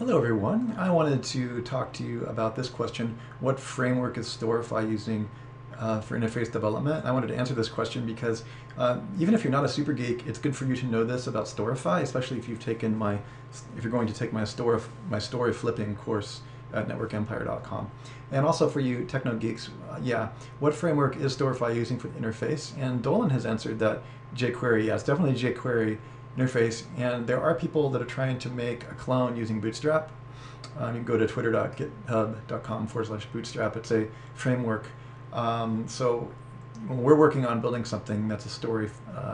Hello everyone. I wanted to talk to you about this question. What framework is Storify using for interface development? I wanted to answer this question because even if you're not a super geek, it's good for you to know this about Storify, especially if you're going to take my story flipping course at networkempire.com. And also for you techno geeks, what framework is Storify using for the interface? And Dolan has answered that jQuery, it's definitely jQuery interface, and there are people that are trying to make a clone using Bootstrap. You can go to twitter.github.com/bootstrap. It's a framework. So we're working on building something that's a story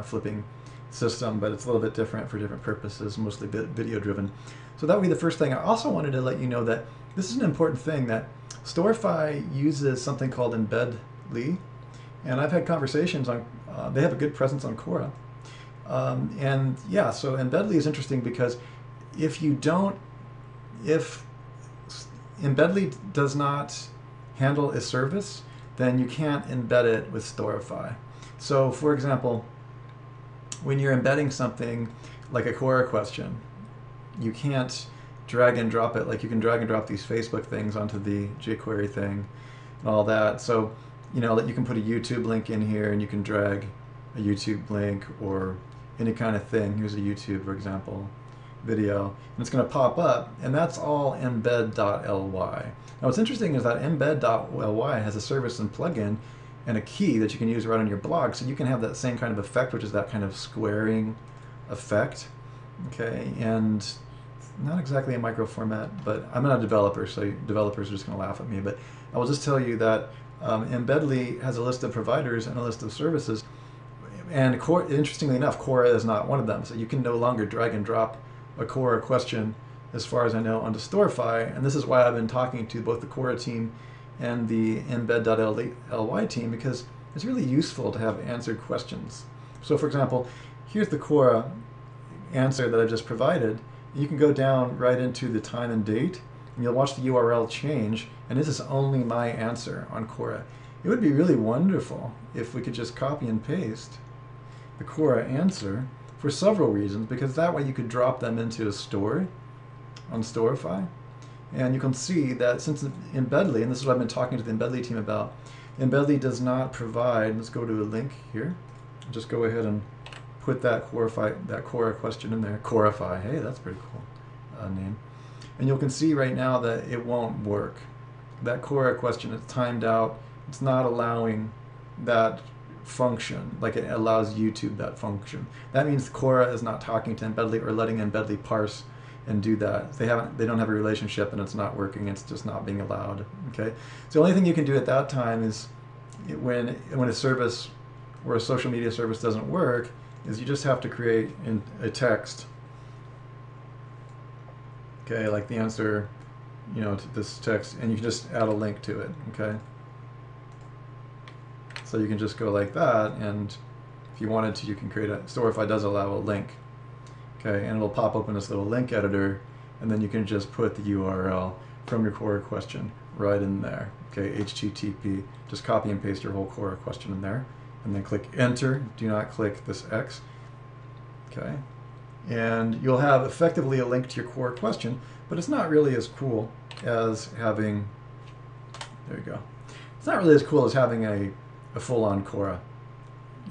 flipping system, but it's a little bit different for different purposes, mostly video driven. So that would be the first thing. I also wanted to let you know that this is an important thing, that Storify uses something called embed.ly, and I've had conversations on, they have a good presence on Quora. So embed.ly is interesting because if embed.ly does not handle a service, then you can't embed it with Storify. So for example, when you're embedding something like a Quora question, you can't drag and drop it like you can drag and drop these Facebook things onto the jQuery thing and all that. So, you know, you can put a YouTube link in here and you can drag a YouTube link or any kind of thing. Here's a YouTube, for example, video, and it's going to pop up, and that's all embed.ly. Now what's interesting is that embed.ly has a service and plugin and a key that you can use right on your blog, so you can have that same kind of effect, which is that kind of squaring effect. Okay, and not exactly a micro format, but I'm not a developer, so developers are just going to laugh at me, but I will just tell you that embed.ly has a list of providers and a list of services. And interestingly enough, Quora is not one of them. So you can no longer drag and drop a Quora question, as far as I know, onto Storify. And this is why I've been talking to both the Quora team and the embed.ly team, because it's really useful to have answered questions. So for example, here's the Quora answer that I just provided. You can go down right into the time and date, and you'll watch the URL change. And this is only my answer on Quora. It would be really wonderful if we could just copy and paste the Quora answer for several reasons, because that way you could drop them into a story on Storify. And you can see that since embed.ly, and this is what I've been talking to the embed.ly team about, embed.ly does not provide, let's go to a link here, just go ahead and put that Quora question in there. Quorify, hey, that's pretty cool name. And you can see right now that it won't work. That Quora question is timed out. It's not allowing that function like it allows YouTube that function. That means Quora is not talking to embed.ly or letting embed.ly parse and do that. They don't have a relationship, and it's not working. It's just not being allowed. Okay. So the only thing you can do at that time is when a service or a social media service doesn't work, is you just have to create a text. Okay, like the answer, you know, to this text, and you can just add a link to it. Okay. So you can just go like that, and if you wanted to, you can create a, Storify does allow a link. Okay, and it'll pop open this little link editor, and then you can just put the URL from your Quora question right in there. Okay, HTTP, just copy and paste your whole Quora question in there, and then click enter. Do not click this X. Okay, and you'll have effectively a link to your Quora question, but it's not really as cool as having, there you go. It's not really as cool as having a full-on Quora,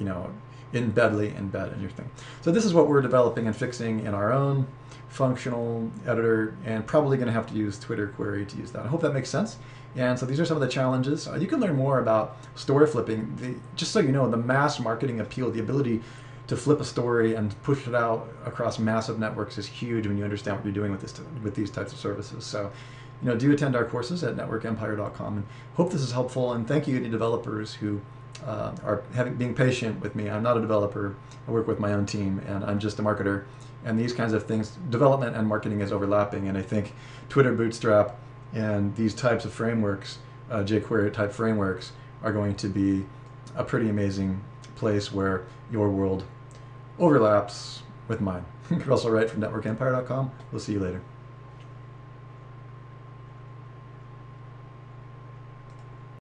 you know, embed.ly embed in your thing. So this is what we're developing and fixing in our own functional editor, and probably going to have to use Twitter query to use that. I hope that makes sense. And so these are some of the challenges. You can learn more about story flipping. Just so you know, the mass marketing appeal, the ability to flip a story and push it out across massive networks is huge when you understand what you're doing with these types of services. So, you know, do attend our courses at networkempire.com, and hope this is helpful. And thank you to developers who are being patient with me. I'm not a developer. I work with my own team, and I'm just a marketer. And these kinds of things, development and marketing is overlapping. And I think Twitter Bootstrap and these types of frameworks, jQuery type frameworks, are going to be a pretty amazing place where your world overlaps with mine. Russell Wright from networkempire.com. We'll see you later.